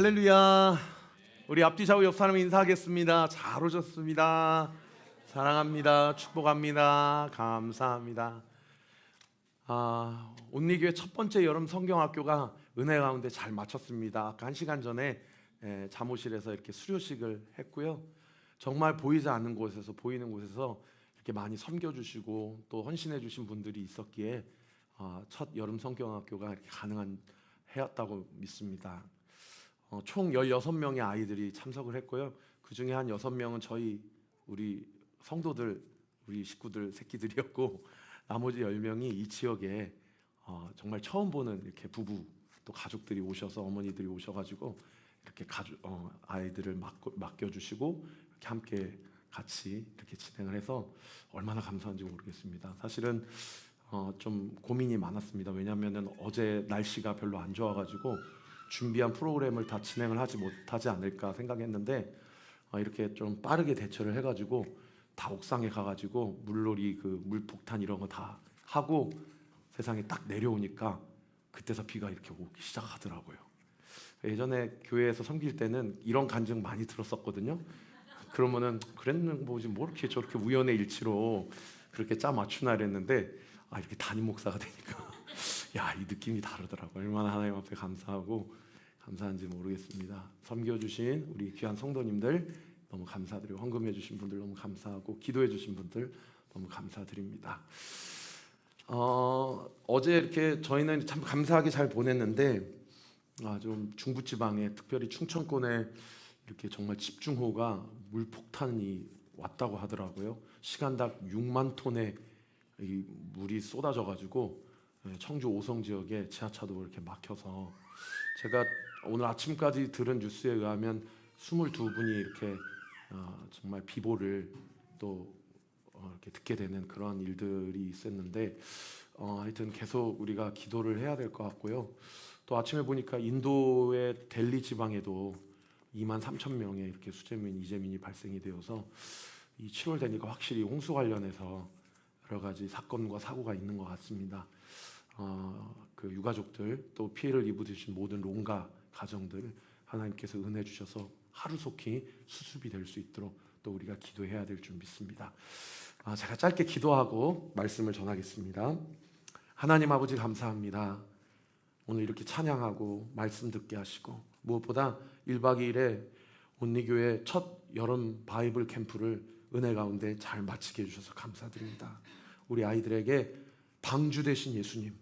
할렐루야. 우리 앞뒤 좌우 옆 사람 인사하겠습니다. 잘 오셨습니다. 사랑합니다. 축복합니다. 감사합니다. 온리교회 첫 번째 여름 성경학교가 은혜 가운데 잘 마쳤습니다. 아까 1시간 전에 잠옷실에서 이렇게 수료식을 했고요. 정말 보이지 않는 곳에서 보이는 곳에서 이렇게 많이 섬겨주시고 또 헌신해주신 분들이 있었기에 첫 여름 성경학교가 이렇게 가능한 해였다고 믿습니다. 총 16명의 아이들이 참석을 했고요. 그 중에 한 6명은 우리 성도들, 우리 식구들, 새끼들이었고 나머지 10명이 이 지역에 정말 처음 보는 이렇게 부부 또 가족들이 오셔서 어머니들이 오셔가지고 이렇게 아이들을 맡겨주시고 이렇게 함께 같이 이렇게 진행을 해서 얼마나 감사한지 모르겠습니다. 사실은 좀 고민이 많았습니다. 왜냐하면 어제 날씨가 별로 안 좋아가지고 준비한 프로그램을 다 진행을 하지 못하지 않을까 생각했는데 이렇게 좀 빠르게 대처를 해가지고 다 옥상에 가가지고 물놀이, 그 물폭탄 이런 거 다 하고 세상에 딱 내려오니까 그때서 비가 이렇게 오기 시작하더라고요. 예전에 교회에서 섬길 때는 이런 간증 많이 들었었거든요. 그러면은 그랬는 뭐지 뭐 이렇게 저렇게 우연의 일치로 그렇게 짜 맞추나 이랬는데 이렇게 담임 목사가 되니까 야, 이 느낌이 다르더라고요. 얼마나 하나님 앞에 감사한지 모르겠습니다. 섬겨주신 우리 귀한 성도님들 너무 감사드리고 헌금해주신 분들 너무 감사하고 기도해주신 분들 너무 감사드립니다. 어제 이렇게 저희는 참 감사하게 잘 보냈는데 좀 중부지방에 특별히 충청권에 이렇게 정말 집중호우가 물폭탄이 왔다고 하더라고요. 시간당 6만 톤의 이 물이 쏟아져가지고 청주 오성 지역에 지하차도 이렇게 막혀서 제가 오늘 아침까지 들은 뉴스에 의하면 22분이 이렇게 정말 비보를 또 이렇게 듣게 되는 그런 일들이 있었는데 하여튼 계속 우리가 기도를 해야 될 것 같고요. 또 아침에 보니까 인도의 델리 지방에도 2만 3천 명의 이렇게 수재민, 이재민이 발생이 되어서 이 7월 되니까 확실히 홍수 관련해서 여러 가지 사건과 사고가 있는 것 같습니다. 그 유가족들 또 피해를 입으신 모든 롱가 가정들 하나님께서 은혜 주셔서 하루속히 수습이 될 수 있도록 또 우리가 기도해야 될 줄 믿습니다. 제가 짧게 기도하고 말씀을 전하겠습니다. 하나님 아버지 감사합니다. 오늘 이렇게 찬양하고 말씀 듣게 하시고 무엇보다 1박 2일에 온리교회 첫 여름 바이블 캠프를 은혜 가운데 잘 마치게 해주셔서 감사드립니다. 우리 아이들에게 방주 되신 예수님,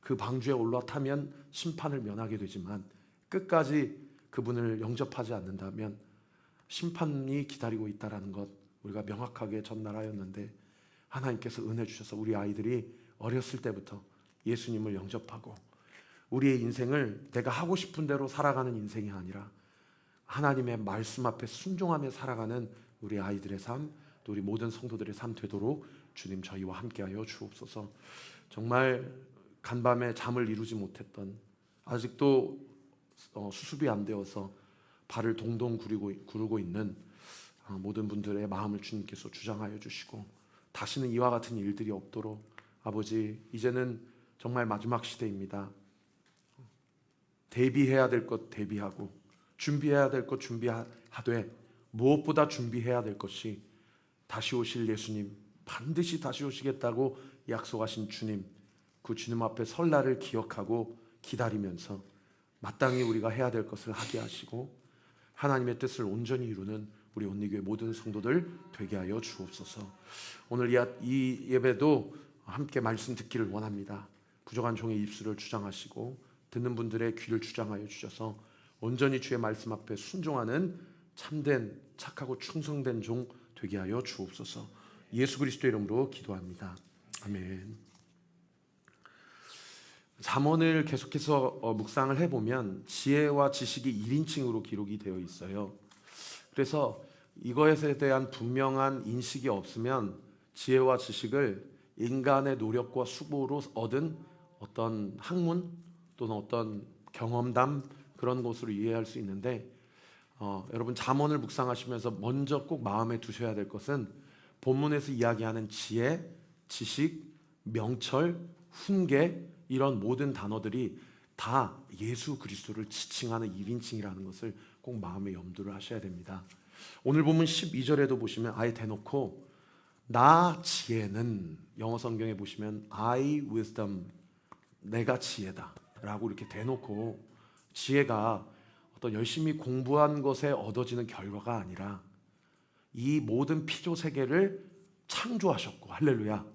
그 방주에 올라타면 심판을 면하게 되지만 끝까지 그분을 영접하지 않는다면 심판이 기다리고 있다는 것 우리가 명확하게 전달하였는데 하나님께서 은혜 주셔서 우리 아이들이 어렸을 때부터 예수님을 영접하고 우리의 인생을 내가 하고 싶은 대로 살아가는 인생이 아니라 하나님의 말씀 앞에 순종하며 살아가는 우리 아이들의 삶, 또 우리 모든 성도들의 삶 되도록 주님 저희와 함께하여 주옵소서. 정말 간밤에 잠을 이루지 못했던 아직도 수습이 안 되어서 발을 동동 구르고 있는 모든 분들의 마음을 주님께서 주장하여 주시고 다시는 이와 같은 일들이 없도록 아버지 이제는 정말 마지막 시대입니다. 대비해야 될 것 대비하고 준비해야 될 것 준비하되 무엇보다 준비해야 될 것이 다시 오실 예수님, 반드시 다시 오시겠다고 약속하신 주님, 그 주님 앞에 설 날을 기억하고 기다리면서 마땅히 우리가 해야 될 것을 하게 하시고 하나님의 뜻을 온전히 이루는 우리 온리교회 모든 성도들 되게 하여 주옵소서. 오늘 이 예배도 함께 말씀 듣기를 원합니다. 부족한 종의 입술을 주장하시고 듣는 분들의 귀를 주장하여 주셔서 온전히 주의 말씀 앞에 순종하는 참된 착하고 충성된 종 되게 하여 주옵소서. 예수 그리스도의 이름으로 기도합니다. 아멘. 잠언을 계속해서 묵상을 해보면 지혜와 지식이 1인칭으로 기록이 되어 있어요. 그래서 이것에 대한 분명한 인식이 없으면 지혜와 지식을 인간의 노력과 수고로 얻은 어떤 학문 또는 어떤 경험담 그런 것으로 이해할 수 있는데 여러분 잠언을 묵상하시면서 먼저 꼭 마음에 두셔야 될 것은 본문에서 이야기하는 지혜, 지식, 명철, 훈계 이런 모든 단어들이 다 예수 그리스도를 지칭하는 1인칭이라는 것을 꼭 마음에 염두를 하셔야 됩니다. 오늘 본문 12절에도 보시면 아예 대놓고 나 지혜는, 영어 성경에 보시면 I wisdom, 내가 지혜다 라고 이렇게 대놓고, 지혜가 어떤 열심히 공부한 것에 얻어지는 결과가 아니라 이 모든 피조 세계를 창조하셨고, 할렐루야,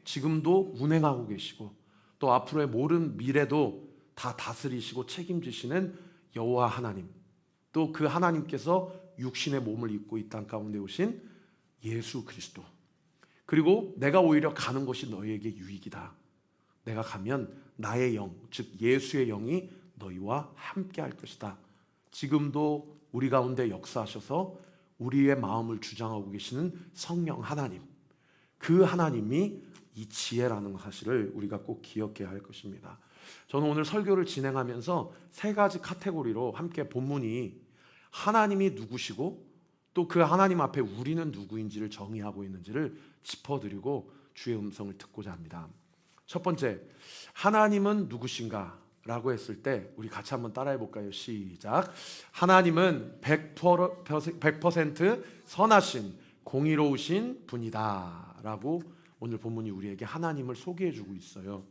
지금도 운행하고 계시고 또 앞으로의 모든 미래도 다 다스리시고 책임지시는 여호와 하나님, 또 그 하나님께서 육신의 몸을 입고 이 땅 가운데 오신 예수 그리스도, 그리고 내가 오히려 가는 것이 너희에게 유익이다. 내가 가면 나의 영, 즉 예수의 영이 너희와 함께 할 것이다. 지금도 우리 가운데 역사하셔서 우리의 마음을 주장하고 계시는 성령 하나님, 그 하나님이 이 지혜라는 사실을 우리가 꼭 기억해야 할 것입니다. 저는 오늘 설교를 진행하면서 세 가지 카테고리로 함께 본문이 하나님이 누구시고 또 그 하나님 앞에 우리는 누구인지를 정의하고 있는지를 짚어드리고 주의 음성을 듣고자 합니다. 첫 번째, 하나님은 누구신가? 라고 했을 때 우리 같이 한번 따라해 볼까요? 시작. 하나님은 100% 선하신 공의로우신 분이다 라고 오늘 본문이 우리에게 하나님을 소개해 주고 있어요.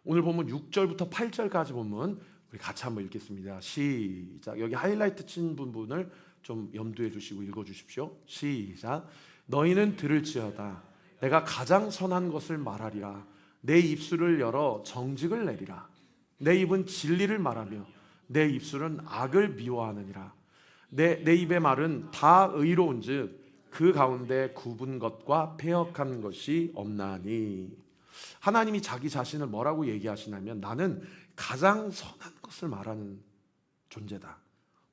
오늘 본문 6절부터 8절까지 보면 우리 같이 한번 읽겠습니다. 시작. 여기 하이라이트 친 부분을 좀 염두에 두시고 읽어 주십시오. 시작. 너희는 들을지어다 내가 가장 선한 것을 말하리라. 내 입술을 열어 정직을 내리라. 내 입은 진리를 말하며 내 입술은 악을 미워하느니라. 내 입의 말은 다 의로운즉 그 가운데 굽은 것과 패역한 것이 없나니. 하나님이 자기 자신을 뭐라고 얘기하시냐면 나는 가장 선한 것을 말하는 존재다.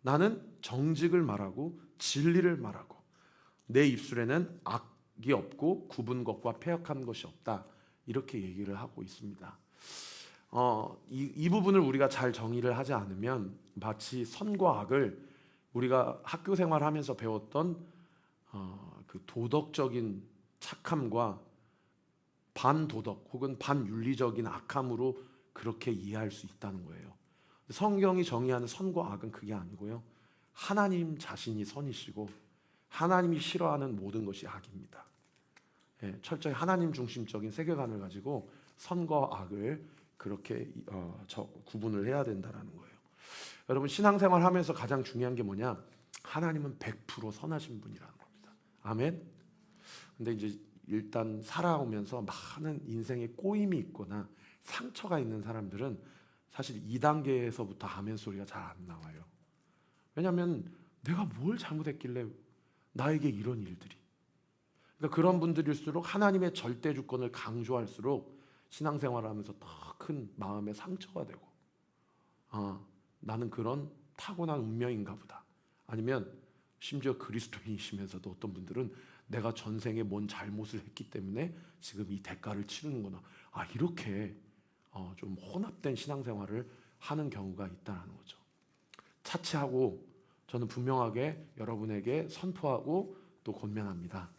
나는 정직을 말하고 진리를 말하고 내 입술에는 악이 없고 굽은 것과 패역한 것이 없다. 이렇게 얘기를 하고 있습니다. 이 부분을 우리가 잘 정의를 하지 않으면 마치 선과 악을 우리가 학교 생활하면서 배웠던 그 도덕적인 착함과 반도덕 혹은 반윤리적인 악함으로 그렇게 이해할 수 있다는 거예요. 성경이 정의하는 선과 악은 그게 아니고요, 하나님 자신이 선이시고 하나님이 싫어하는 모든 것이 악입니다. 철저히 하나님 중심적인 세계관을 가지고 선과 악을 그렇게 구분을 해야 된다는 거예요. 여러분, 신앙생활 하면서 가장 중요한 게 뭐냐? 하나님은 100% 선하신 분이라는 겁니다. 아멘. 근데 이제 일단 살아오면서 많은 인생에 꼬임이 있거나 상처가 있는 사람들은 사실 2단계에서부터 아멘 소리가 잘 안 나와요. 왜냐하면 내가 뭘 잘못했길래 나에게 이런 일들이. 그러니까 그런 분들일수록 하나님의 절대 주권을 강조할수록 신앙생활을 하면서 더 큰 마음의 상처가 되고, 나는 그런 타고난 운명인가 보다. 아니면 심지어 그리스도인이시면서도 어떤 분들은 내가 전생에 뭔 잘못을 했기 때문에 지금 이 대가를 치르는구나. 이렇게 좀 혼합된 신앙생활을 하는 경우가 있다는 거죠. 차치하고 저는 분명하게 여러분에게 선포하고 또 권면합니다.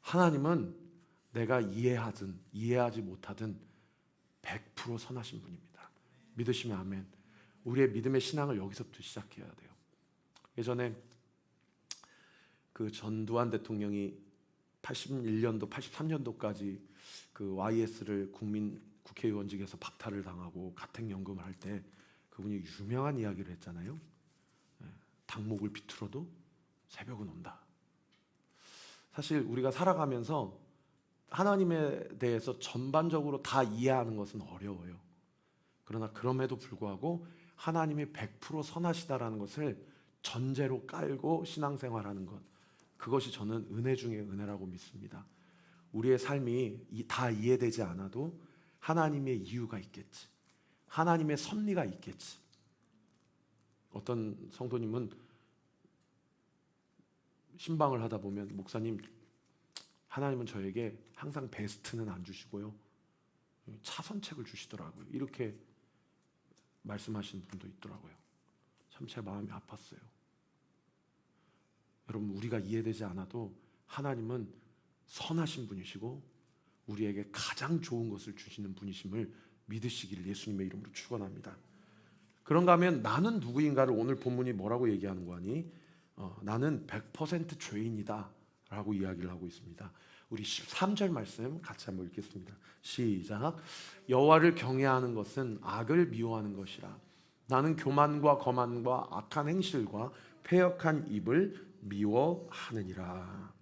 하나님은 내가 이해하든 이해하지 못하든 100% 선하신 분입니다. 믿으시면 아멘. 우리의 믿음의 신앙을 여기서부터 시작해야 돼요. 예전에 그 전두환 대통령이 81년도, 83년도까지 그 YS를 국회의원직에서 박탈을 당하고 가택연금을 할 때 그분이 유명한 이야기를 했잖아요. 닭목을 비틀어도 새벽은 온다. 사실 우리가 살아가면서 하나님에 대해서 전반적으로 다 이해하는 것은 어려워요. 그러나 그럼에도 불구하고 하나님이 100% 선하시다라는 것을 전제로 깔고 신앙생활하는 것, 그것이 저는 은혜 중에 은혜라고 믿습니다. 우리의 삶이 다 이해되지 않아도 하나님의 이유가 있겠지, 하나님의 섭리가 있겠지. 어떤 성도님은 신방을 하다 보면 목사님, 하나님은 저에게 항상 베스트는 안 주시고요, 차선책을 주시더라고요. 이렇게 말씀하시는 분도 있더라고요. 참 제 마음이 아팠어요. 여러분, 우리가 이해되지 않아도 하나님은 선하신 분이시고 우리에게 가장 좋은 것을 주시는 분이심을 믿으시기를 예수님의 이름으로 축원합니다. 그런가 하면 나는 누구인가를 오늘 본문이 뭐라고 얘기하는 거니? 나는 100% 죄인이다 라고 이야기를 하고 있습니다. 우리 13절 말씀 같이 한번 읽겠습니다. 시작. 여호와를 경외하는 것은 악을 미워하는 것이라. 나는 교만과 거만과 악한 행실과 패역한 입을 미워하느니라.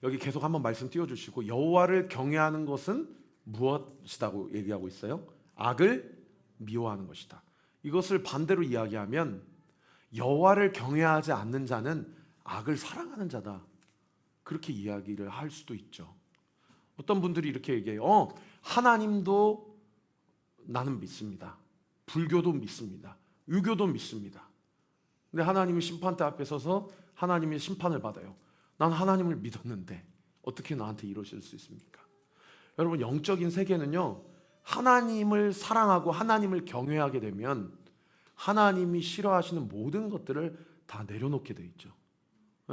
여기 계속 한번 말씀 띄워주시고, 여호와를 경외하는 것은 무엇이라고 얘기하고 있어요? 악을 미워하는 것이다. 이것을 반대로 이야기하면 여호와를 경외하지 않는 자는 악을 사랑하는 자다, 그렇게 이야기를 할 수도 있죠. 어떤 분들이 이렇게 얘기해요. 하나님도 나는 믿습니다. 불교도 믿습니다. 유교도 믿습니다. 근데 하나님이 심판대 앞에 서서 하나님의 심판을 받아요. 난 하나님을 믿었는데 어떻게 나한테 이러실 수 있습니까? 여러분, 영적인 세계는요, 하나님을 사랑하고 하나님을 경외하게 되면 하나님이 싫어하시는 모든 것들을 다 내려놓게 돼 있죠.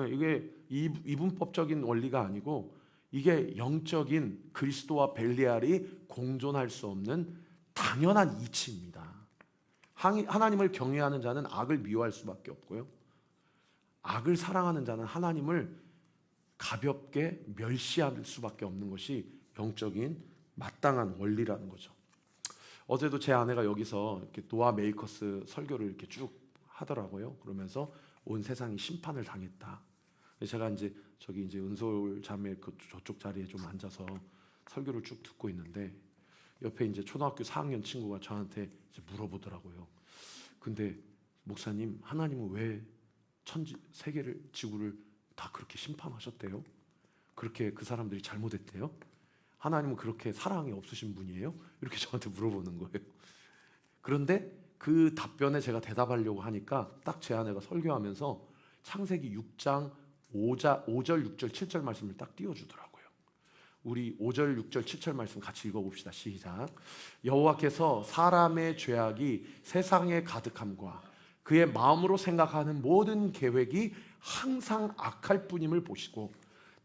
이게 이분법적인 원리가 아니고, 이게 영적인 그리스도와 벨리알이 공존할 수 없는 당연한 이치입니다. 하나님을 경외하는 자는 악을 미워할 수밖에 없고요, 악을 사랑하는 자는 하나님을 가볍게 멸시할 수밖에 없는 것이 영적인 마땅한 원리라는 거죠. 어제도 제 아내가 여기서 이렇게 노아 메이커스 설교를 이렇게 쭉 하더라고요. 그러면서 온 세상이 심판을 당했다. 제가 이제 저기 이제 은솔 자매 저쪽 자리에 좀 앉아서 설교를 쭉 듣고 있는데, 옆에 이제 초등학교 4학년 친구가 저한테 이제 물어보더라고요. 근데 목사님, 하나님은 왜 세계를, 지구를 다 그렇게 심판하셨대요? 그렇게 그 사람들이 잘못했대요? 하나님은 그렇게 사랑이 없으신 분이에요? 이렇게 저한테 물어보는 거예요. 그런데 그 답변에 제가 대답하려고 하니까 딱 제 아내가 설교하면서 창세기 6장 5절, 6절, 7절 말씀을 딱 띄워주더라고요. 우리 5절, 6절, 7절 말씀 같이 읽어봅시다. 시작. 여호와께서 사람의 죄악이 세상에 가득함과 그의 마음으로 생각하는 모든 계획이 항상 악할 뿐임을 보시고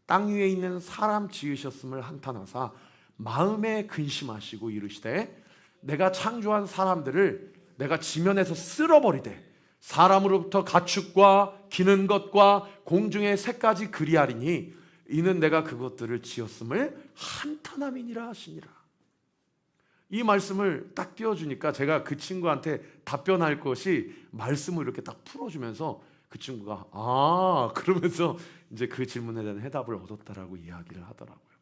땅 위에 있는 사람 지으셨음을 한탄하사 마음에 근심하시고 이르시되, 내가 창조한 사람들을 내가 지면에서 쓸어버리되 사람으로부터 가축과 기는 것과 공중의 새까지 그리하리니 이는 내가 그것들을 지었음을 한탄함이니라 하시니라. 이 말씀을 딱 띄워주니까 제가 그 친구한테 답변할 것이 말씀을 이렇게 딱 풀어주면서 그 친구가 그러면서 이제 그 질문에 대한 해답을 얻었다라고 이야기를 하더라고요.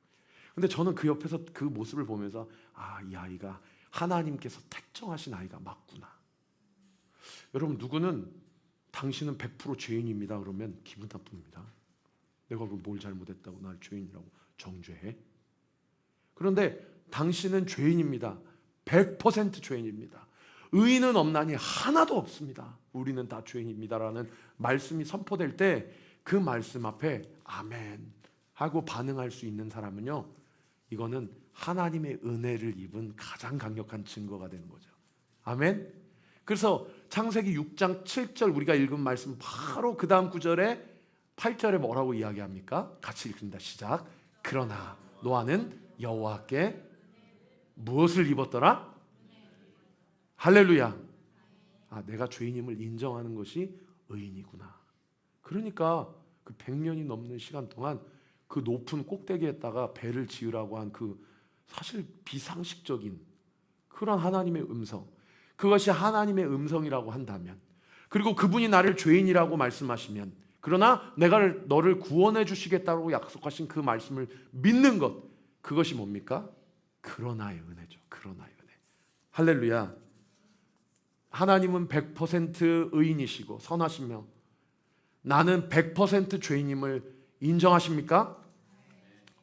근데 저는 그 옆에서 그 모습을 보면서 이 아이가 하나님께서 택정하신 아이가 맞구나. 여러분, 누구는 당신은 100% 죄인입니다 그러면 기분 나쁩니다. 내가 그럼 뭘 잘못했다고 날 죄인이라고 정죄해? 그런데 당신은 죄인입니다. 100% 죄인입니다. 의인은 없나니 하나도 없습니다. 우리는 다 죄인입니다라는 말씀이 선포될 때 그 말씀 앞에 아멘 하고 반응할 수 있는 사람은요, 이거는 하나님의 은혜를 입은 가장 강력한 증거가 되는 거죠. 아멘. 그래서 창세기 6장 7절 우리가 읽은 말씀 바로 그 다음 구절에 8절에 뭐라고 이야기합니까? 같이 읽습니다. 시작. 그러나 노아는 여호와께 무엇을 입었더라? 할렐루야. 내가 죄인임을 인정하는 것이 의인이구나. 그러니까 그 100년이 넘는 시간 동안 그 높은 꼭대기에다가 배를 지으라고 한 그 사실 비상식적인 그런 하나님의 음성, 그것이 하나님의 음성이라고 한다면, 그리고 그분이 나를 죄인이라고 말씀하시면, 그러나 내가 너를 구원해 주시겠다고 약속하신 그 말씀을 믿는 것, 그것이 뭡니까? 그러나의 은혜죠. 그러나의 은혜. 할렐루야. 하나님은 100% 의인이시고 선하시며 나는 100% 죄인임을 인정하십니까?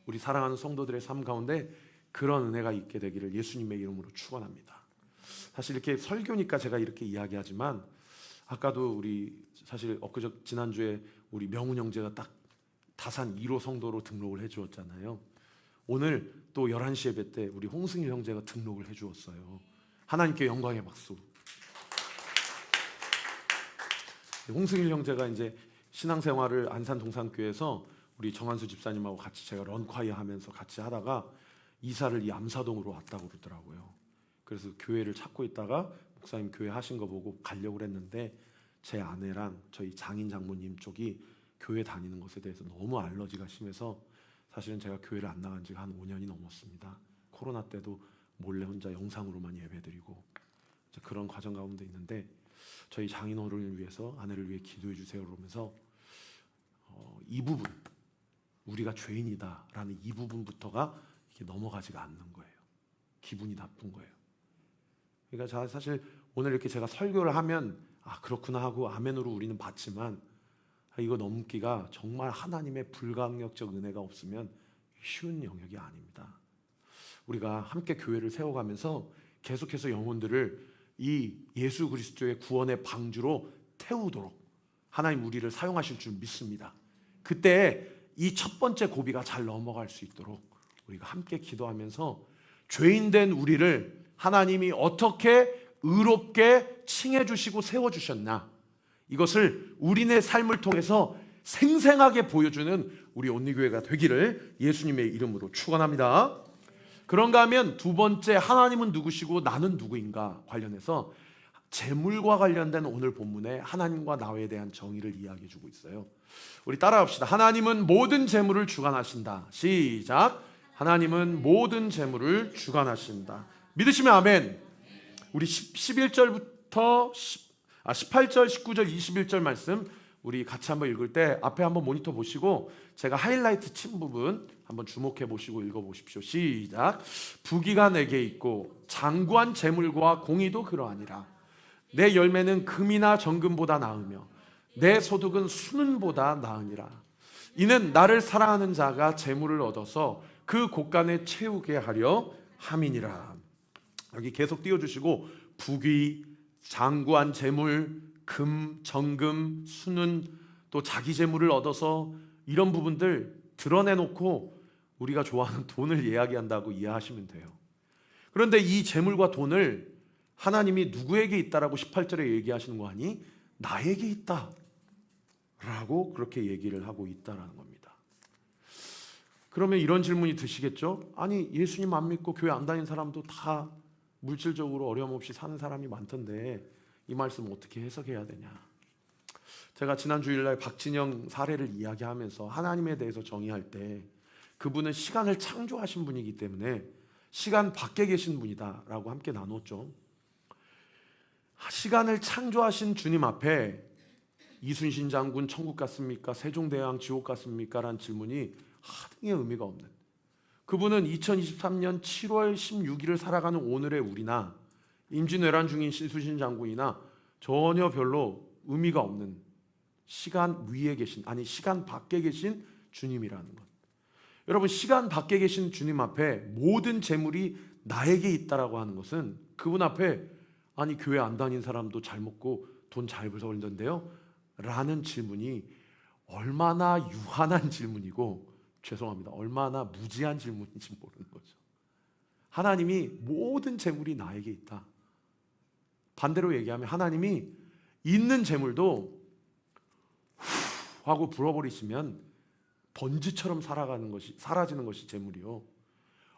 우리 사랑하는 성도들의 삶 가운데 그런 은혜가 있게 되기를 예수님의 이름으로 축원합니다. 사실 이렇게 설교니까 제가 이렇게 이야기하지만, 아까도 우리 사실 지난주에 우리 명훈 형제가 딱 다산 1호 성도로 등록을 해 주었잖아요. 오늘 또 11시 예배 때 우리 홍승일 형제가 등록을 해 주었어요. 하나님께 영광의 박수. 홍승일 형제가 이제 신앙생활을 안산 동산교회에서 우리 정한수 집사님하고 같이 제가 런콰이어 하면서 같이 하다가 이사를 이 암사동으로 왔다고 그러더라고요. 그래서 교회를 찾고 있다가 목사님 교회 하신 거 보고 가려고 했는데 제 아내랑 저희 장인 장모님 쪽이 교회 다니는 것에 대해서 너무 알러지가 심해서 사실은 제가 교회를 안 나간 지가 한 5년이 넘었습니다. 코로나 때도 몰래 혼자 영상으로만 예배드리고 그런 과정 가운데 있는데 저희 장인어른을 위해서 아내를 위해 기도해 주세요 그러면서 이 부분 우리가 죄인이다라는 이 부분부터가 이렇게 넘어가지가 않는 거예요. 기분이 나쁜 거예요. 그러니까 사실 오늘 이렇게 제가 설교를 하면 그렇구나 하고 아멘으로 우리는 받지만 이거 넘기가 정말 하나님의 불가항력적 은혜가 없으면 쉬운 영역이 아닙니다. 우리가 함께 교회를 세워가면서 계속해서 영혼들을 이 예수 그리스도의 구원의 방주로 태우도록 하나님 우리를 사용하실 줄 믿습니다. 그때 이 첫 번째 고비가 잘 넘어갈 수 있도록 우리가 함께 기도하면서 죄인된 우리를 하나님이 어떻게 의롭게 칭해 주시고 세워 주셨나, 이것을 우리네 삶을 통해서 생생하게 보여주는 우리 온리교회가 되기를 예수님의 이름으로 축원합니다. 그런가 하면 두 번째, 하나님은 누구시고 나는 누구인가 관련해서 재물과 관련된 오늘 본문에 하나님과 나에 대한 정의를 이야기해 주고 있어요. 우리 따라합시다. 하나님은 모든 재물을 주관하신다. 시작. 하나님은 모든 재물을 주관하신다. 믿으시면 아멘. 우리 11절부터 18절, 19절, 21절 말씀 우리 같이 한번 읽을 때 앞에 한번 모니터 보시고 제가 하이라이트 친 부분 한번 주목해 보시고 읽어 보십시오. 시작. 부귀가 내게 있고 장구한 재물과 공의도 그러하니라. 내 열매는 금이나 정금보다 나으며 내 소득은 수는보다 나으니라. 이는 나를 사랑하는 자가 재물을 얻어서 그 곳간에 채우게 하려 함이니라. 여기 계속 띄워주시고 부귀, 장구한 재물, 금, 정금, 수는, 또 자기 재물을 얻어서 이런 부분들 드러내놓고 우리가 좋아하는 돈을 이야기한다고 이해하시면 돼요. 그런데 이 재물과 돈을 하나님이 누구에게 있다라고 18절에 얘기하시는 거 아니? 나에게 있다 라고 그렇게 얘기를 하고 있다라는 겁니다. 그러면 이런 질문이 드시겠죠? 아니 예수님 안 믿고 교회 안 다니는 사람도 다 물질적으로 어려움 없이 사는 사람이 많던데 이 말씀 어떻게 해석해야 되냐? 제가 지난 주일날 박진영 사례를 이야기하면서 하나님에 대해서 정의할 때 그분은 시간을 창조하신 분이기 때문에 시간 밖에 계신 분이다라고 함께 나눴죠. 시간을 창조하신 주님 앞에 이순신 장군 천국 갔습니까? 세종대왕 지옥 갔습니까? 라는 질문이 하등의 의미가 없는, 그분은 2023년 7월 16일을 살아가는 오늘의 우리나 임진왜란 중인 이순신 장군이나 전혀 별로 의미가 없는 시간 위에 계신, 아니 시간 밖에 계신 주님이라는 것. 여러분, 시간 밖에 계신 주님 앞에 모든 재물이 나에게 있다라고 하는 것은 그분 앞에 아니 교회 안 다니는 사람도 잘 먹고 돈 잘 벌던데요? 라는 질문이 얼마나 유한한 질문이고, 죄송합니다, 얼마나 무지한 질문인지 모르는 거죠. 하나님이 모든 재물이 나에게 있다. 반대로 얘기하면 하나님이 있는 재물도 후 하고 불어버리시면 번지처럼 사라지는 것이 재물이요,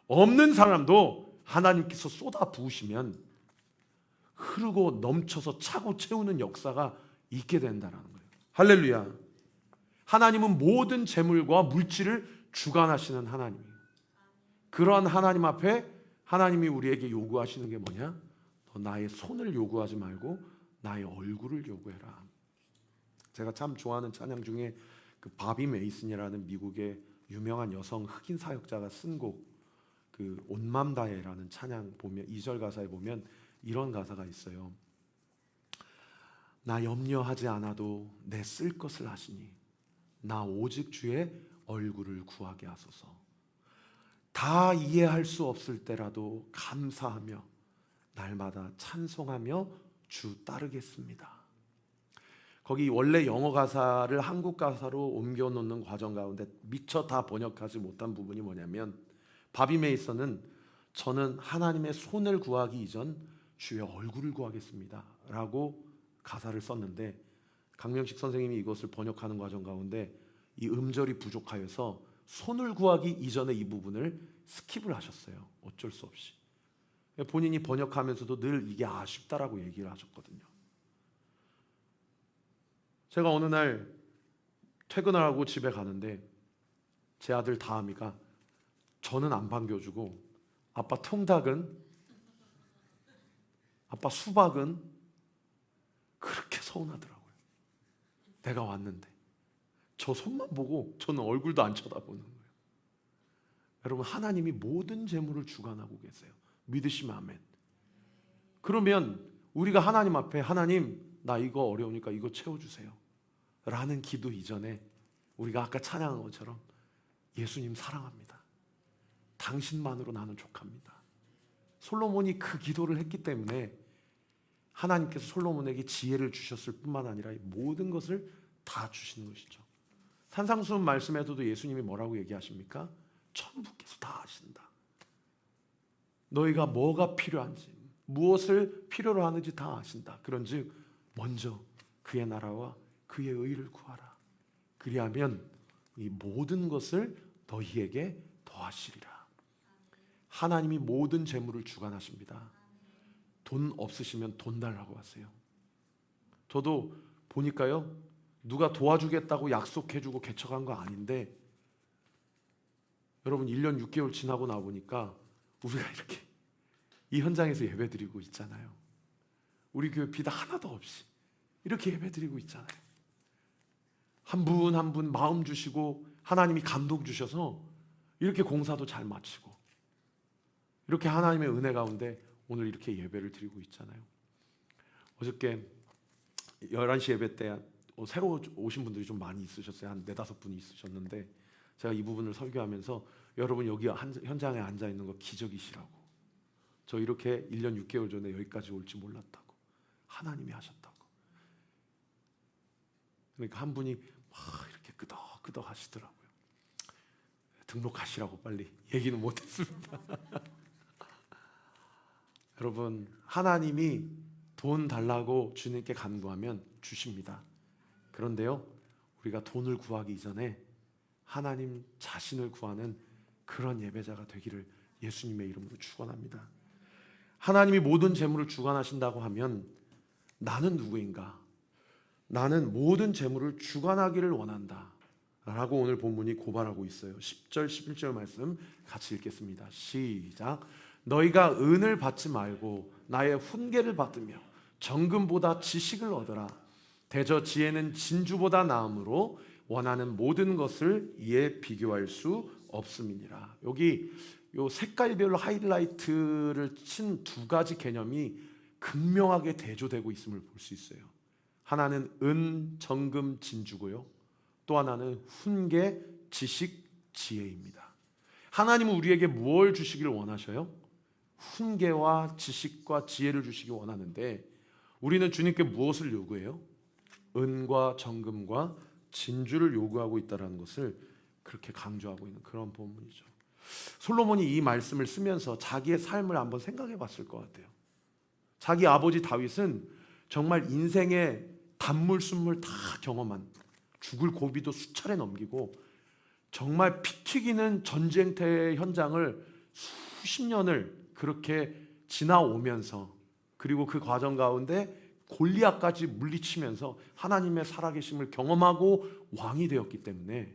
없는 사람도 하나님께서 쏟아 부으시면 흐르고 넘쳐서 차고 채우는 역사가 있게 된다는 거예요. 할렐루야. 하나님은 모든 재물과 물질을 주관하시는 하나님이에요. 그러한 하나님 앞에 하나님이 우리에게 요구하시는 게 뭐냐? 너 나의 손을 요구하지 말고 나의 얼굴을 요구해라. 제가 참 좋아하는 찬양 중에 그 바비 메이슨이라는 미국의 유명한 여성 흑인 사역자가 쓴 곡, 그 온맘다해라는 찬양 보면 2절 가사에 보면 이런 가사가 있어요. 나 염려하지 않아도 내 쓸 것을 하시니 나 오직 주의 얼굴을 구하게 하소서. 다 이해할 수 없을 때라도 감사하며 날마다 찬송하며 주 따르겠습니다. 거기 원래 영어 가사를 한국 가사로 옮겨 놓는 과정 가운데 미처 다 번역하지 못한 부분이 뭐냐면, 바비 메이슨은 저는 하나님의 손을 구하기 이전 주의 얼굴을 구하겠습니다 라고 가사를 썼는데, 강명식 선생님이 이것을 번역하는 과정 가운데 이 음절이 부족하여서 손을 구하기 이전에 이 부분을 스킵을 하셨어요. 어쩔 수 없이. 본인이 번역하면서도 늘 이게 아쉽다라고 얘기를 하셨거든요. 제가 어느 날 퇴근을 하고 집에 가는데 제 아들 다음이가 저는 안 반겨주고 아빠 통닭은, 아빠 수박은 그렇게 서운하더라고요. 내가 왔는데 저 손만 보고 저는 얼굴도 안 쳐다보는 거예요. 여러분, 하나님이 모든 재물을 주관하고 계세요. 믿으시면 아멘. 그러면 우리가 하나님 앞에 하나님 나 이거 어려우니까 이거 채워주세요 라는 기도 이전에 우리가 아까 찬양한 것처럼 예수님 사랑합니다. 당신만으로 나는 족합니다. 솔로몬이 그 기도를 했기 때문에 하나님께서 솔로몬에게 지혜를 주셨을 뿐만 아니라 모든 것을 다 주시는 것이죠. 산상수훈 말씀에서도 예수님이 뭐라고 얘기하십니까? 천부께서 다 아신다. 너희가 뭐가 필요한지, 무엇을 필요로 하는지 다 아신다. 그런즉 먼저 그의 나라와 그의 의를 구하라. 그리하면 이 모든 것을 너희에게 더하시리라. 하나님이 모든 재물을 주관하십니다. 돈 없으시면 돈 달라고 하세요. 저도 보니까요, 누가 도와주겠다고 약속해주고 개척한 거 아닌데 여러분 1년 6개월 지나고 나보니까 우리가 이렇게 이 현장에서 예배드리고 있잖아요. 우리 교회 비다 하나도 없이 이렇게 예배드리고 있잖아요. 한 분 한 분 마음 주시고 하나님이 감동 주셔서 이렇게 공사도 잘 마치고 이렇게 하나님의 은혜 가운데 오늘 이렇게 예배를 드리고 있잖아요. 어저께 11시 예배 때 새로 오신 분들이 좀 많이 있으셨어요. 한 4-5분이 있으셨는데 제가 이 부분을 설교하면서 여러분 여기 현장에 앉아 있는 거 기적이시라고, 저 이렇게 1년 6개월 전에 여기까지 올지 몰랐다고, 하나님이 하셨다고. 그러니까 한 분이 막 이렇게 끄덕끄덕 하시더라고요. 등록하시라고 빨리 얘기는 못했습니다. 여러분, 하나님이 돈 달라고 주님께 간구하면 주십니다. 그런데요, 우리가 돈을 구하기 이전에 하나님 자신을 구하는 그런 예배자가 되기를 예수님의 이름으로 축원합니다. 하나님이 모든 재물을 주관하신다고 하면 나는 누구인가? 나는 모든 재물을 주관하기를 원한다 라고 오늘 본문이 고발하고 있어요. 10절 11절 말씀 같이 읽겠습니다. 시작. 너희가 은을 받지 말고 나의 훈계를 받으며 정금보다 지식을 얻어라. 대저 지혜는 진주보다 나음으로 원하는 모든 것을 이에 비교할 수 없음이니라. 여기 요 색깔별로 하이라이트를 친 두 가지 개념이 극명하게 대조되고 있음을 볼 수 있어요. 하나는 은, 정금, 진주고요. 또 하나는 훈계, 지식, 지혜입니다. 하나님은 우리에게 무엇을 주시기를 원하셔요? 훈계와 지식과 지혜를 주시기 원하는데 우리는 주님께 무엇을 요구해요? 은과 정금과 진주를 요구하고 있다는 것을 그렇게 강조하고 있는 그런 본문이죠. 솔로몬이 이 말씀을 쓰면서 자기의 삶을 한번 생각해 봤을 것 같아요. 자기 아버지 다윗은 정말 인생의 단물 순물 다 경험한, 죽을 고비도 수차례 넘기고 정말 피 튀기는 전쟁터의 현장을 수십 년을 그렇게 지나오면서, 그리고 그 과정 가운데 골리앗까지 물리치면서 하나님의 살아계심을 경험하고 왕이 되었기 때문에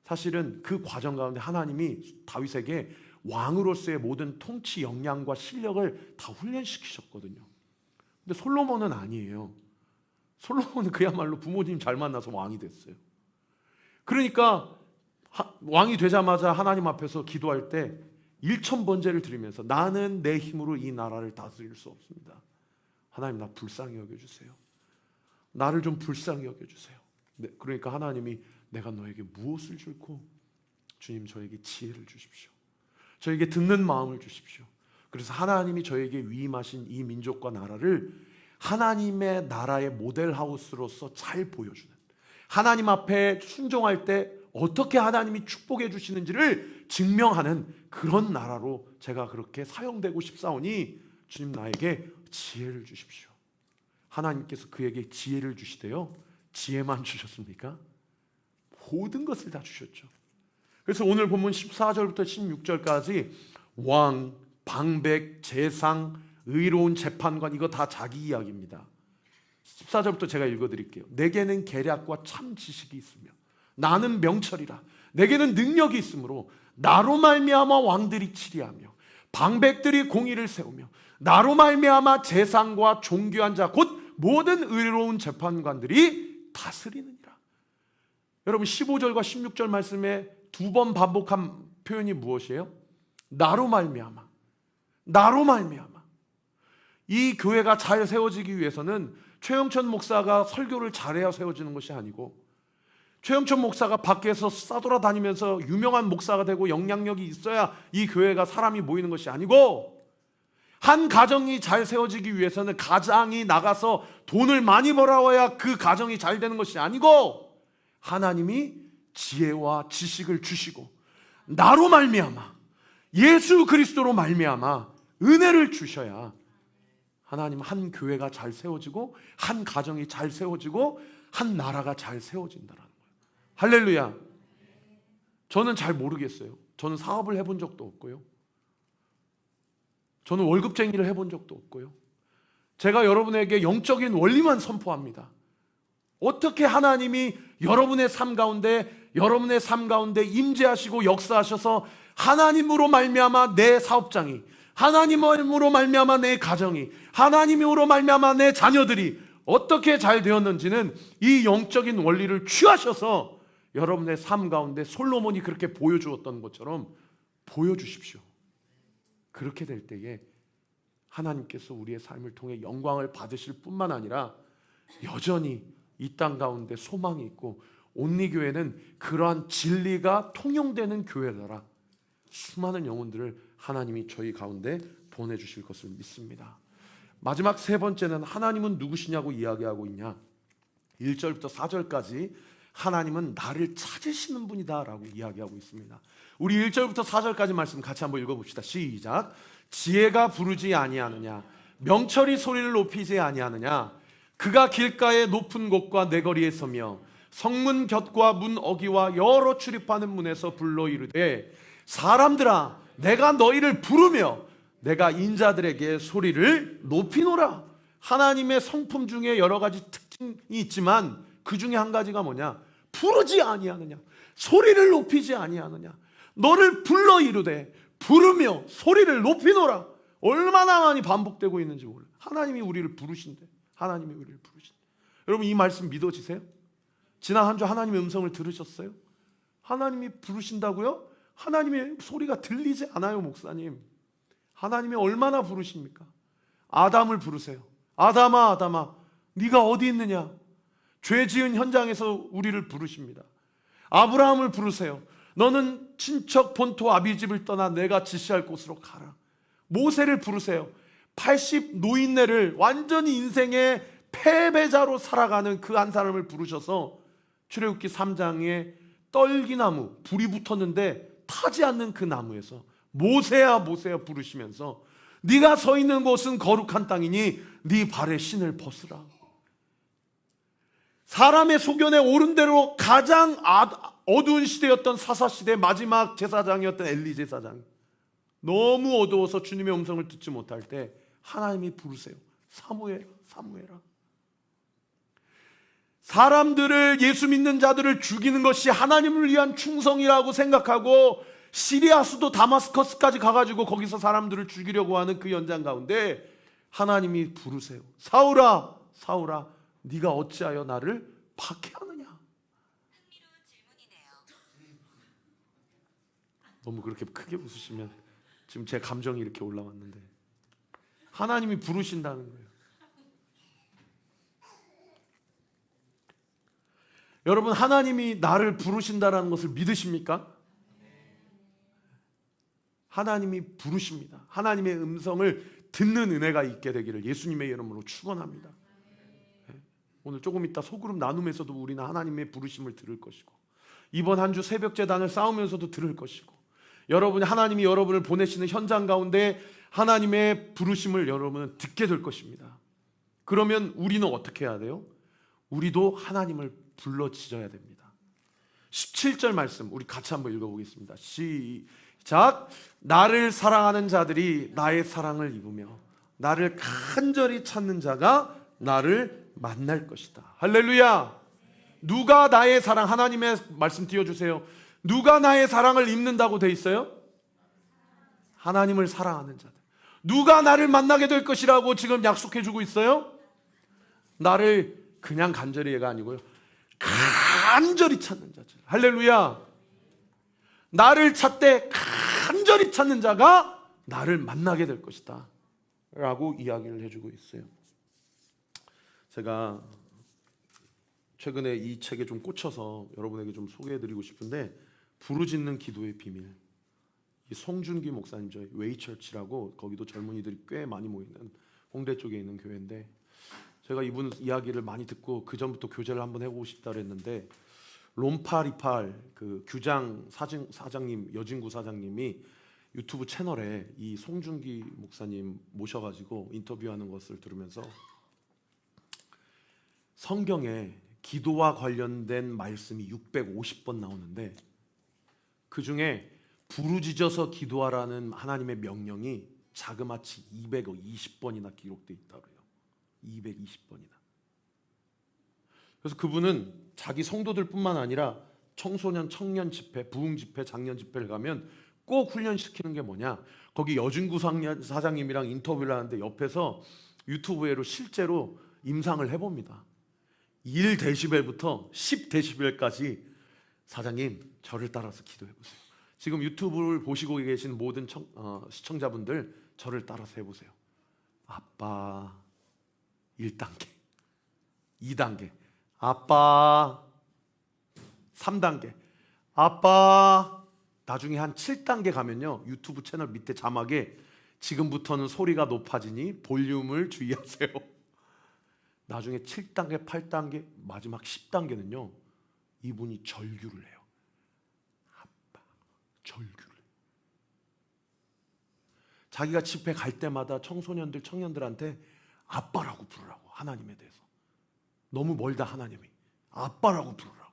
사실은 그 과정 가운데 하나님이 다윗에게 왕으로서의 모든 통치 역량과 실력을 다 훈련시키셨거든요. 근데 솔로몬은 아니에요. 솔로몬은 그야말로 부모님 잘 만나서 왕이 됐어요. 그러니까 왕이 되자마자 하나님 앞에서 기도할 때 일천번제를 드리면서 나는 내 힘으로 이 나라를 다스릴 수 없습니다. 하나님, 나 불쌍히 여겨주세요. 나를 좀 불쌍히 여겨주세요. 네, 그러니까 하나님이 내가 너에게 무엇을 줄고? 주님, 저에게 지혜를 주십시오. 저에게 듣는 마음을 주십시오. 그래서 하나님이 저에게 위임하신 이 민족과 나라를 하나님의 나라의 모델하우스로서 잘 보여주는, 하나님 앞에 순종할 때 어떻게 하나님이 축복해 주시는지를 증명하는 그런 나라로 제가 그렇게 사용되고 싶사오니 주님, 나에게 지혜를 주십시오. 하나님께서 그에게 지혜를 주시대요. 지혜만 주셨습니까? 모든 것을 다 주셨죠. 그래서 오늘 본문 14절부터 16절까지 왕, 방백, 재상, 의로운 재판관, 이거 다 자기 이야기입니다. 14절부터 제가 읽어드릴게요. 내게는 계략과 참 지식이 있으며 나는 명철이라. 내게는 능력이 있으므로 나로 말미암아 왕들이 치리하며 방백들이 공의를 세우며 나로 말미암아 재상과 존귀한 자 곧 모든 의로운 재판관들이 다스리느니라. 여러분 15절과 16절 말씀에 두 번 반복한 표현이 무엇이에요? 나로 말미암아. 나로 말미암아. 이 교회가 잘 세워지기 위해서는 최영천 목사가 설교를 잘해야 세워지는 것이 아니고, 최영천 목사가 밖에서 싸돌아다니면서 유명한 목사가 되고 영향력이 있어야 이 교회가 사람이 모이는 것이 아니고, 한 가정이 잘 세워지기 위해서는 가장이 나가서 돈을 많이 벌어와야 그 가정이 잘 되는 것이 아니고, 하나님이 지혜와 지식을 주시고 나로 말미암아 예수 그리스도로 말미암아 은혜를 주셔야 하나님 한 교회가 잘 세워지고 한 가정이 잘 세워지고 한 나라가 잘 세워진다는 거예요. 할렐루야. 저는 잘 모르겠어요. 저는 사업을 해본 적도 없고요. 저는 월급쟁이를 해본 적도 없고요. 제가 여러분에게 영적인 원리만 선포합니다. 어떻게 하나님이 여러분의 삶 가운데 임재하시고 역사하셔서 하나님으로 말미암아 내 사업장이, 하나님으로 말미암아 내 가정이, 하나님으로 말미암아 내 자녀들이 어떻게 잘 되었는지는 이 영적인 원리를 취하셔서 여러분의 삶 가운데 솔로몬이 그렇게 보여주었던 것처럼 보여주십시오. 그렇게 될 때에 하나님께서 우리의 삶을 통해 영광을 받으실 뿐만 아니라 여전히 이 땅 가운데 소망이 있고, 온리교회는 그러한 진리가 통용되는 교회더라. 수많은 영혼들을 하나님이 저희 가운데 보내주실 것을 믿습니다. 마지막 세 번째는 하나님은 누구시냐고 이야기하고 있냐. 1절부터 4절까지 하나님은 나를 찾으시는 분이다 라고 이야기하고 있습니다. 우리 1절부터 4절까지 말씀 같이 한번 읽어봅시다. 시작. 지혜가 부르지 아니하느냐, 명철이 소리를 높이지 아니하느냐. 그가 길가의 높은 곳과 내거리에 서며 성문 곁과 문 어기와 여러 출입하는 문에서 불러 이르되, 사람들아 내가 너희를 부르며 내가 인자들에게 소리를 높이노라. 하나님의 성품 중에 여러 가지 특징이 있지만 그 중에 한 가지가 뭐냐? 부르지 아니하느냐, 소리를 높이지 아니하느냐. 너를 불러 이르되, 부르며 소리를 높이노라. 얼마나 많이 반복되고 있는지 몰라요. 하나님이 우리를 부르신대. 하나님이 우리를 부르신대. 여러분 이 말씀 믿어지세요? 지난 한 주 하나님의 음성을 들으셨어요? 하나님이 부르신다고요? 하나님의 소리가 들리지 않아요, 목사님. 하나님이 얼마나 부르십니까? 아담을 부르세요. 아담아, 아담아, 네가 어디 있느냐? 죄 지은 현장에서 우리를 부르십니다. 아브라함을 부르세요. 너는 친척 본토 아비집을 떠나 내가 지시할 곳으로 가라. 모세를 부르세요. 80 노인네를 완전히 인생의 패배자로 살아가는 그 한 사람을 부르셔서 출애굽기 3장에 떨기나무, 불이 붙었는데 타지 않는 그 나무에서 모세야 모세야 부르시면서 네가 서 있는 곳은 거룩한 땅이니 네 발에 신을 벗으라. 사람의 소견에 오른 대로 가장 어두운 시대였던 사사시대 마지막 제사장이었던 엘리 제사장, 너무 어두워서 주님의 음성을 듣지 못할 때 하나님이 부르세요. 사무엘아, 사무엘아. 사람들을, 예수 믿는 자들을 죽이는 것이 하나님을 위한 충성이라고 생각하고 시리아 수도 다마스커스까지 가가지고 거기서 사람들을 죽이려고 하는 그 연장 가운데 하나님이 부르세요. 사울아, 사울아, 네가 어찌하여 나를 박해하느냐. 흥미로운 질문이네요. 너무 그렇게 크게 웃으시면 지금 제 감정이 이렇게 올라왔는데 하나님이 부르신다는 거예요. 여러분 하나님이 나를 부르신다는 것을 믿으십니까? 하나님이 부르십니다. 하나님의 음성을 듣는 은혜가 있게 되기를 예수님의 이름으로 축원합니다. 오늘 조금 이따 소그룹 나눔에서도 우리는 하나님의 부르심을 들을 것이고, 이번 한 주 새벽 제단을 쌓으면서도 들을 것이고, 여러분이 하나님이 여러분을 보내시는 현장 가운데 하나님의 부르심을 여러분은 듣게 될 것입니다. 그러면 우리는 어떻게 해야 돼요? 우리도 하나님을 불러 지져야 됩니다. 17절 말씀 우리 같이 한번 읽어보겠습니다. 시작. 나를 사랑하는 자들이 나의 사랑을 입으며 나를 간절히 찾는 자가 나를 만날 것이다. 할렐루야. 누가 나의 사랑, 하나님의 말씀 띄워주세요. 누가 나의 사랑을 입는다고 돼 있어요? 하나님을 사랑하는 자들. 누가 나를 만나게 될 것이라고 지금 약속해 주고 있어요? 나를 그냥 간절히가 아니고요, 간절히 찾는 자들. 할렐루야. 나를 찾되 간절히 찾는 자가 나를 만나게 될 것이다 라고 이야기를 해주고 있어요. 제가 최근에 이 책에 좀 꽂혀서 여러분에게 좀 소개해드리고 싶은데, 부르짖는 기도의 비밀. 이 송준기 목사님, 저희 웨이처치라고 거기도 젊은이들이 꽤 많이 모이는 홍대 쪽에 있는 교회인데, 제가 이분 이야기를 많이 듣고 그 전부터 교제를 한번 해보고 싶다 그랬는데, 롬파리팔 그 규장 사장님, 여진구 사장님이 유튜브 채널에 이 송준기 목사님 모셔가지고 인터뷰하는 것을 들으면서 성경에 기도와 관련된 말씀이 650번 나오는데 그 중에 부르짖어서 기도하라는 하나님의 명령이 자그마치 220번이나 기록되어 있다고 해요. 220번이나. 그래서 그분은 자기 성도들뿐만 아니라 청소년, 청년 집회, 부흥 집회, 장년 집회를 가면 꼭 훈련시키는 게 뭐냐, 거기 여진구 사장님이랑 인터뷰를 하는데 옆에서 유튜브로 실제로 임상을 해봅니다. 1데시벨부터 10데시벨까지 사장님 저를 따라서 기도해보세요. 지금 유튜브를 보시고 계신 모든 시청자분들 저를 따라서 해보세요. 아빠 1단계, 2단계, 아빠 3단계, 아빠. 나중에 한 7단계 가면요, 유튜브 채널 밑에 자막에 지금부터는 소리가 높아지니 볼륨을 주의하세요. 나중에 7단계, 8단계, 마지막 10단계는요 이분이 절규를 해요. 아빠, 절규를. 자기가 집회 갈 때마다 청소년들, 청년들한테 아빠라고 부르라고, 하나님에 대해서. 너무 멀다 하나님이. 아빠라고 부르라고.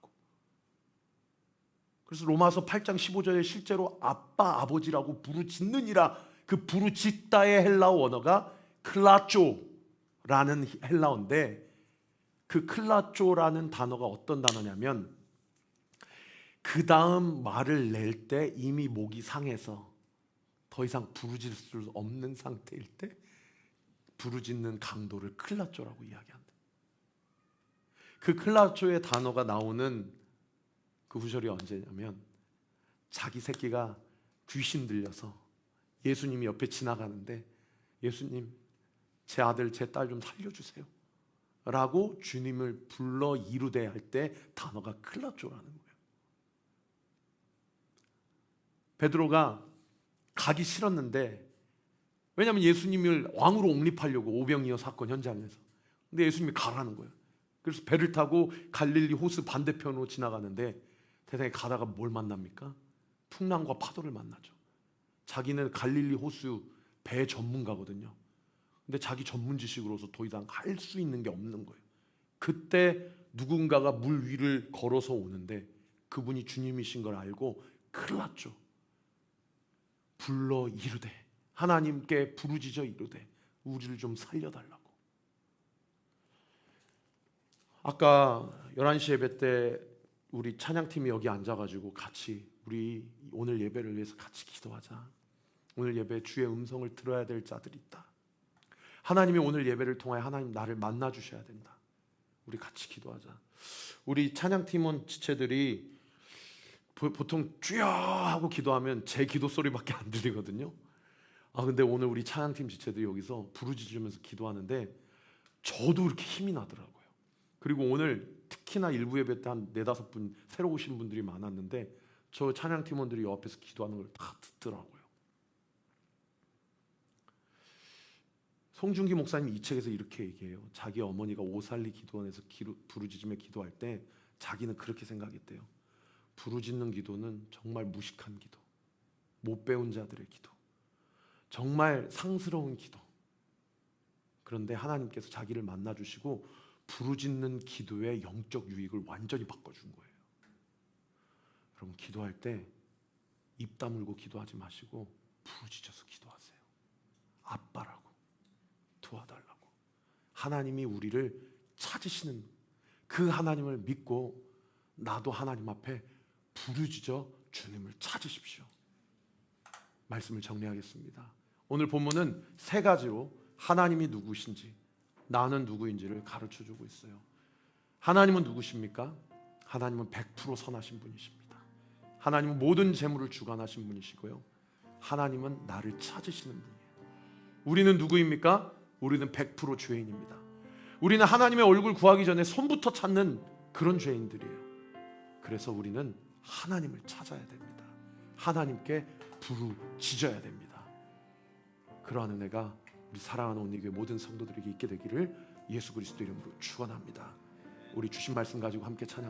그래서 로마서 8장 15절에 실제로 아빠, 아버지라고 부르짖느니라, 그 부르짖다의 헬라어 원어가 클라쪼라는 헬라어인데, 그 클라쪼라는 단어가 어떤 단어냐면, 그 다음 말을 낼 때 이미 목이 상해서 더 이상 부르짖을 수 없는 상태일 때 부르짖는 강도를 클라쪼라고 이야기한다. 그 클라쪼의 단어가 나오는 그 구절이 언제냐면, 자기 새끼가 귀신 들려서 예수님이 옆에 지나가는데, 예수님 제 아들 제 딸 좀 살려주세요 라고 주님을 불러 이루되 할 때 단어가 클라쪼라는 거예요. 베드로가 가기 싫었는데, 왜냐하면 예수님을 왕으로 옹립하려고, 오병이어 사건 현장에서. 근데 예수님이 가라는 거예요. 그래서 배를 타고 갈릴리 호수 반대편으로 지나가는데 세상에 가다가 뭘 만납니까? 풍랑과 파도를 만나죠. 자기는 갈릴리 호수 배 전문가거든요. 근데 자기 전문 지식으로서 더 이상 할 수 있는 게 없는 거예요. 그때 누군가가 물 위를 걸어서 오는데 그분이 주님이신 걸 알고 클라쪼, 불러 이르되, 하나님께 부르짖어 이르되 우리를 좀 살려달라고. 아까 11시 예배 때 우리 찬양팀이 여기 앉아가지고 같이 우리 오늘 예배를 위해서 같이 기도하자. 오늘 예배 주의 음성을 들어야 될 자들이 있다. 하나님이 오늘 예배를 통하여 하나님 나를 만나 주셔야 된다. 우리 같이 기도하자. 우리 찬양팀원 지체들이 보통 주여 하고 기도하면 제 기도 소리밖에 안 들리거든요. 근데 오늘 우리 찬양팀 지체들이 여기서 부르짖으면서 기도하는데 저도 이렇게 힘이 나더라고요. 그리고 오늘 특히나 일부 예배 때 한 4-5분 새로 오신 분들이 많았는데 저 찬양팀원들이 옆에서 기도하는 걸 다 듣더라고요. 송준기 목사님이 이 책에서 이렇게 얘기해요. 자기 어머니가 오살리 기도원에서 부르짖으며 기도할 때 자기는 그렇게 생각했대요. 부르짖는 기도는 정말 무식한 기도, 못 배운 자들의 기도, 정말 상스러운 기도. 그런데 하나님께서 자기를 만나주시고 부르짖는 기도의 영적 유익을 완전히 바꿔준 거예요. 여러분 기도할 때 입 다물고 기도하지 마시고 부르짖어서 기도하세요. 아빠라고, 도와달라고. 하나님이 우리를 찾으시는 그 하나님을 믿고 나도 하나님 앞에 부르짖어 주님을 찾으십시오. 말씀을 정리하겠습니다. 오늘 본문은 세 가지로 하나님이 누구신지, 나는 누구인지를 가르쳐주고 있어요. 하나님은 누구십니까? 하나님은 100% 선하신 분이십니다. 하나님은 모든 재물을 주관하신 분이시고요, 하나님은 나를 찾으시는 분이에요. 우리는 누구입니까? 우리는 100% 죄인입니다. 우리는 하나님의 얼굴 구하기 전에 손부터 찾는 그런 죄인들이에요. 그래서 우리는 하나님을 찾아야 됩니다. 하나님께 부르짖어야 됩니다. 그러한 은혜가 우리 사랑하는 온리교회 모든 성도들에게 있게 되기를 예수 그리스도 이름으로 축원합니다. 우리 주신 말씀 가지고 함께 찬양